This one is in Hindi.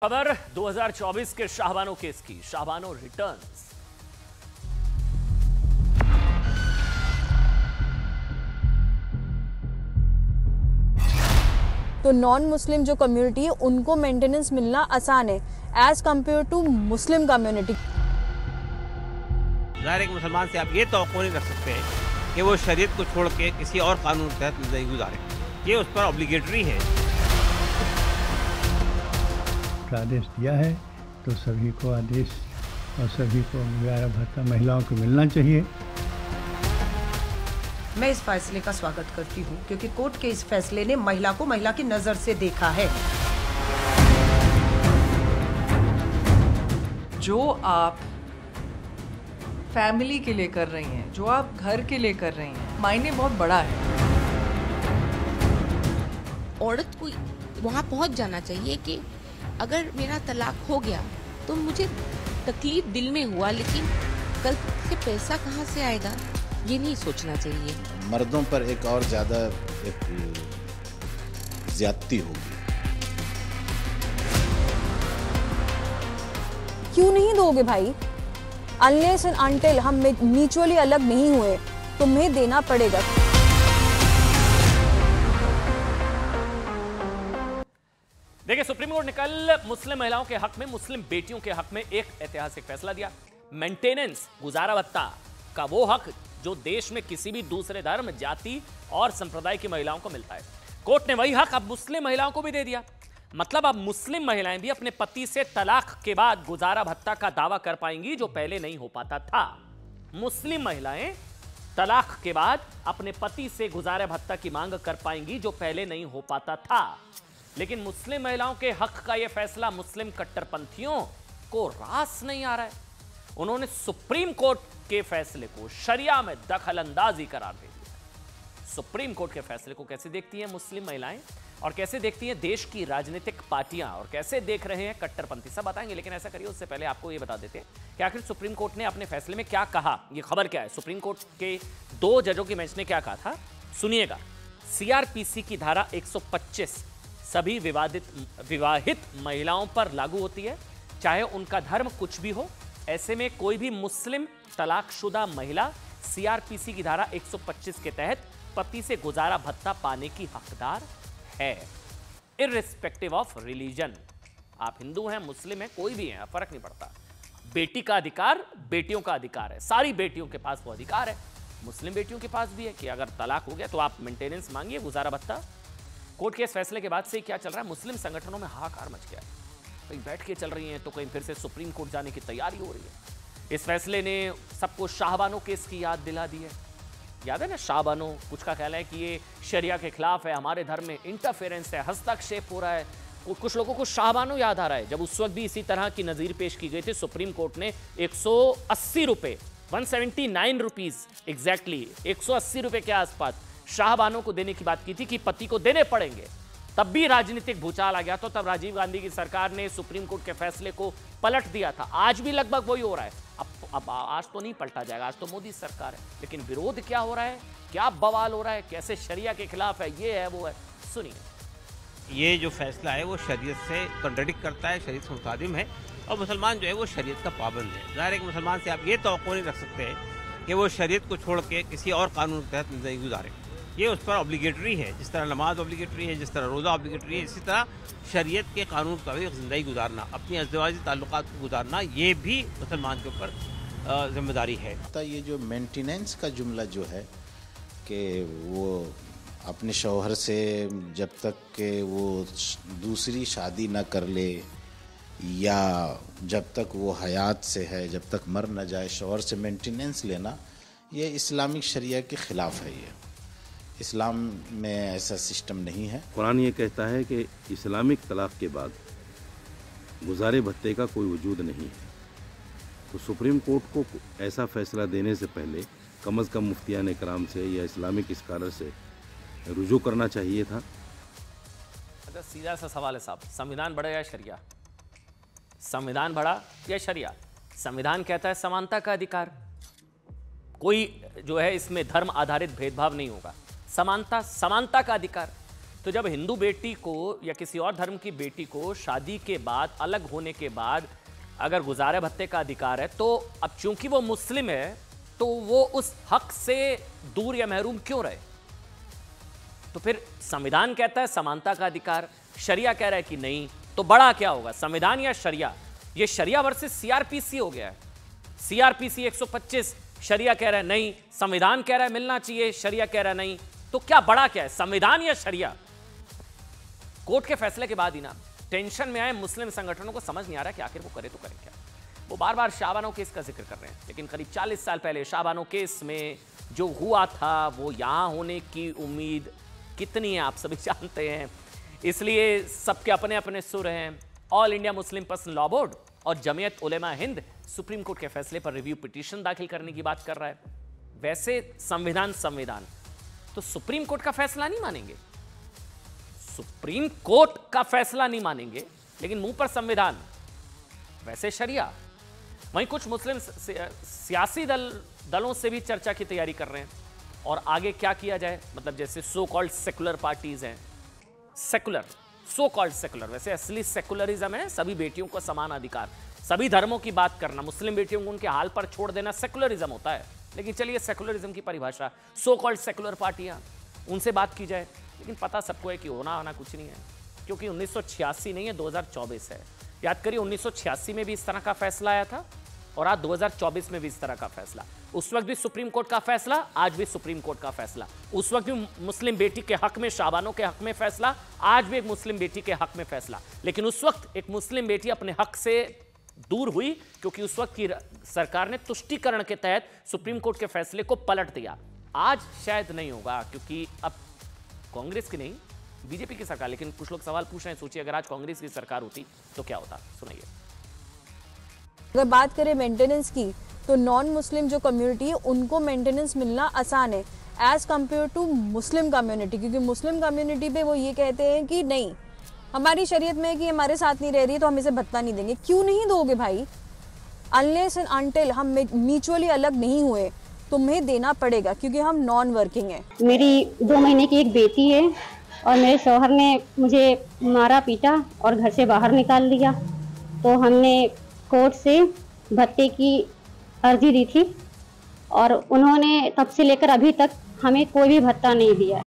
खबर 2024 के शाहबानो केस की। शाहबानो रिटर्न्स। तो नॉन मुस्लिम जो कम्युनिटी है उनको मेंटेनेंस मिलना आसान है as compare to Muslim community. ज़ाहिर एक मुसलमान से आप ये तवक्को नहीं रख सकते कि वो शरीयत को छोड़ के किसी और कानून के तहत ज़िंदगी गुजारे। ये उस पर ऑब्लिगेटरी है। आदेश दिया है तो सभी को आदेश और सभी को गुजारा भत्ता महिलाओं को मिलना चाहिए। मैं इस फैसले का स्वागत करती हूं क्योंकि कोर्ट के इस फैसले ने महिला को महिला की नजर से देखा है। जो आप फैमिली के लिए कर रही हैं, जो आप घर के लिए कर रही हैं, मायने बहुत बड़ा है। औरत को वहाँ पहुँच जाना चाहिए कि अगर मेरा तलाक हो गया तो मुझे तकलीफ दिल में हुआ, लेकिन कल से पैसा कहाँ से आएगा ये नहीं सोचना चाहिए। मर्दों पर एक और ज़्यादा एक ज्यादती होगी। क्यों नहीं दोगे भाई? अनलेस एंड अनटिल हम म्यूचुअली अलग नहीं हुए तुम्हें देना पड़ेगा। देखिए, सुप्रीम कोर्ट ने कल मुस्लिम महिलाओं के हक में, मुस्लिम बेटियों के हक में एक ऐतिहासिक फैसला दिया। मेंटेनेंस, गुजारा भत्ता का वो हक जो देश में किसी भी दूसरे धर्म, जाति और संप्रदाय की महिलाओं को मिलता है। कोर्ट ने वही हक अब मुस्लिम महिलाओं को भी दे दिया। मतलब अब मुस्लिम महिलाएं भी अपने पति से तलाक के बाद गुजारा भत्ता का दावा कर पाएंगी, जो पहले नहीं हो पाता था। मुस्लिम महिलाएं तलाक के बाद अपने पति से गुजारा भत्ता की मांग कर पाएंगी, जो पहले नहीं हो पाता था। लेकिन मुस्लिम महिलाओं के हक का यह फैसला मुस्लिम कट्टरपंथियों को रास नहीं आ रहा है। उन्होंने सुप्रीम कोर्ट के फैसले को शरिया में दखल अंदाजी करार दे दिया। सुप्रीम कोर्ट के फैसले को कैसे देखती हैं मुस्लिम महिलाएं और कैसे देखती हैं देश की राजनीतिक पार्टियां और कैसे देख रहे हैं कट्टरपंथी, सब बताएंगे। लेकिन ऐसा करिए उससे पहले आपको यह बता देते हैं कि आखिर सुप्रीम कोर्ट ने अपने फैसले में क्या कहा। यह खबर क्या है? सुप्रीम कोर्ट के 2 जजों की बेंच ने क्या कहा था, सुनिएगा। सीआरपीसी की धारा 125 सभी विवाहित महिलाओं पर लागू होती है, चाहे उनका धर्म कुछ भी हो। ऐसे में कोई भी मुस्लिम तलाकशुदा महिला सीआरपीसी की धारा 125 के तहत पति से गुजारा भत्ता पाने की हकदार है, इर्रिस्पेक्टिव ऑफ रिलीजन। आप हिंदू हैं, मुस्लिम हैं, कोई भी है, फर्क नहीं पड़ता। बेटी का अधिकार बेटियों का अधिकार है। सारी बेटियों के पास वो अधिकार है। मुस्लिम बेटियों के पास भी है कि अगर तलाक हो गया तो आप मेंटेनेंस मांगिए, गुजारा भत्ता। कोर्ट के इस फैसले के बाद से क्या चल रहा है, मुस्लिम संगठनों में हाहाकार मच गया है। कहीं बैठ के चल रही हैं तो कहीं फिर से सुप्रीम कोर्ट जाने की तैयारी हो रही है। इस फैसले ने सबको शाहबानो केस की याद दिला दी है। याद है ना शाहबानो? कुछ का ख्याल है कि ये शरिया के खिलाफ है, हमारे धर्म में इंटरफेरेंस है, हस्तक्षेप हो रहा है। कुछ लोगों को शाहबानो याद आ रहा है, जब उस वक्त भी इसी तरह की नज़ीर पेश की गई थी। सुप्रीम कोर्ट ने 180 रुपये, 179 रुपीज़ एग्जैक्टली, 180 रुपये के आसपास शाहबानों को देने की बात की थी कि पति को देने पड़ेंगे। तब भी राजनीतिक भूचाल आ गया तो तब राजीव गांधी की सरकार ने सुप्रीम कोर्ट के फैसले को पलट दिया था। आज भी लगभग वही हो रहा है। अब आज तो नहीं पलटा जाएगा, आज तो मोदी सरकार है। लेकिन विरोध क्या हो रहा है, क्या बवाल हो रहा है, कैसे शरिया के खिलाफ है, ये है वो है, सुनिए। ये जो फैसला है वो शरीयत से कॉन्ट्रडिक्ट करता है, शरीयत से मुतादिम है। और मुसलमान जो है वो शरीयत का पाबंद है। ज़ाहिर एक मुसलमान से आप ये तवक्को नहीं रख सकते कि वो शरीयत को छोड़ के किसी और कानून के तहत ज़िंदगी गुजारे। ये उस पर ऑब्लिगेटरी है। जिस तरह नमाज ऑब्लिगेटरी है, जिस तरह रोज़ा ऑब्लिगेटरी है, इसी तरह शरीयत के कानून के मुताबिक ज़िंदगी गुजारना, अपनी अज़दवाजी ताल्लुकात को गुजारना, ये भी मुसलमान के ऊपर जिम्मेदारी है। तो ये जो मेंटेनेंस का जुमला जो है कि वो अपने शौहर से जब तक के वो दूसरी शादी ना कर ले या जब तक वो हयात से है, जब तक मर न जाए, शौहर से मेंटेनेंस लेना, ये इस्लामिक शरिया के ख़िलाफ़ है। ये इस्लाम में ऐसा सिस्टम नहीं है। कुरान ये कहता है कि इस्लामिक तलाक के बाद गुजारे भत्ते का कोई वजूद नहीं है। तो सुप्रीम कोर्ट को ऐसा फैसला देने से पहले कम अज़ कम मुफ्तियान कराम से या इस्लामिक स्कॉलर से रुजू करना चाहिए था। अच्छा, सीधा सा सवाल है साहब, संविधान बड़ा या शरिया? संविधान बड़ा या शरिया? संविधान कहता है समानता का अधिकार, कोई जो है इसमें धर्म आधारित भेदभाव नहीं होगा। समानता का अधिकार। तो जब हिंदू बेटी को या किसी और धर्म की बेटी को शादी के बाद, अलग होने के बाद अगर गुजारे भत्ते का अधिकार है, तो अब चूंकि वो मुस्लिम है तो वो उस हक से दूर या महरूम क्यों रहे? तो फिर संविधान कहता है समानता का अधिकार, शरिया कह रहा है कि नहीं, तो बड़ा क्या होगा, संविधान या शरिया? ये शरिया वर्सेस सीआरपीसी हो गया है। सीआरपीसी 125, शरिया कह रहा है नहीं, संविधान कह रहा है मिलना चाहिए, शरिया कह रहा है नहीं, तो क्या बड़ा क्या है, संविधान या शरिया? कोर्ट के फैसले के बाद ही ना टेंशन में आए मुस्लिम संगठनों को समझ नहीं आ रहा कि आखिर वो करे तो करे क्या। वो बार बार शाहबानो केस का जिक्र कर रहे हैं, लेकिन करीब 40 साल पहले शाहबानो केस में जो हुआ था वो यहां होने की उम्मीद कितनी है आप सभी जानते हैं। इसलिए सबके अपने अपने सुर हैं। All India Muslim personal law board और जमीयत उलेमा हिंद सुप्रीम कोर्ट के फैसले पर रिव्यू पिटीशन दाखिल करने की बात कर रहा है। वैसे संविधान तो सुप्रीम कोर्ट का फैसला नहीं मानेंगे, सुप्रीम कोर्ट का फैसला नहीं मानेंगे, लेकिन मुंह पर संविधान, वैसे शरिया। वहीं कुछ मुस्लिम सियासी दलों से भी चर्चा की तैयारी कर रहे हैं और आगे क्या किया जाए, मतलब जैसे सो कॉल्ड सेकुलर पार्टीज हैं, सेकुलर, सो कॉल्ड सेकुलर, वैसे असली सेकुलरिज्म है सभी बेटियों को समान अधिकार, सभी धर्मों की बात करना, मुस्लिम बेटियों को उनके हाल पर छोड़ देना सेकुलरिज्म होता है। लेकिन चलिए सेकुलरिज्म की परिभाषा, सो कॉल्ड सेकुलर पार्टियां, उनसे बात की जाए। लेकिन पता सबको है कि होना कुछ नहीं है, क्योंकि 1986 नहीं है, 2024 है। याद करिए 1986 में भी इस तरह का फैसला आया था और आज 2024 में भी इस तरह का फैसला। उस वक्त भी सुप्रीम कोर्ट का फैसला, आज भी सुप्रीम कोर्ट का फैसला। उस वक्त भी मुस्लिम बेटी के हक में, शाबानों के हक में फैसला, आज भी एक मुस्लिम बेटी के हक में फैसला। लेकिन उस वक्त एक मुस्लिम बेटी अपने हक से दूर हुई क्योंकि उस वक्त की सरकार ने तुष्टीकरण के तहत सुप्रीम कोर्ट के फैसले को पलट दिया। आज शायद नहीं होगा, क्योंकि अब कांग्रेस की नहीं बीजेपी की सरकार। लेकिन कुछ लोग सवाल पूछ रहे हैं, सोचिए अगर आज कांग्रेस की सरकार होती तो क्या होता, सुनिए। अगर बात करें मेंटेनेंस की, तो नॉन मुस्लिम जो कम्युनिटी है उनको मेंटेनेंस मिलना आसान है as compare to Muslim community, क्योंकि मुस्लिम कम्युनिटी पे वो ये कहते हैं कि नहीं, हमारी शरीयत में है कि हमारे साथ नहीं रह रही है तो हम इसे भत्ता नहीं देंगे। क्यों नहीं दोगे भाई? अनलेस एंड अनटिल हम म्यूचुअली अलग नहीं हुए तुम्हें देना पड़ेगा, क्योंकि हम नॉन वर्किंग है। मेरी 2 महीने की एक बेटी है और मेरे शौहर ने मुझे मारा पीटा और घर से बाहर निकाल दिया, तो हमने कोर्ट से भत्ते की अर्जी दी थी और उन्होंने तब से लेकर अभी तक हमें कोई भी भत्ता नहीं दिया।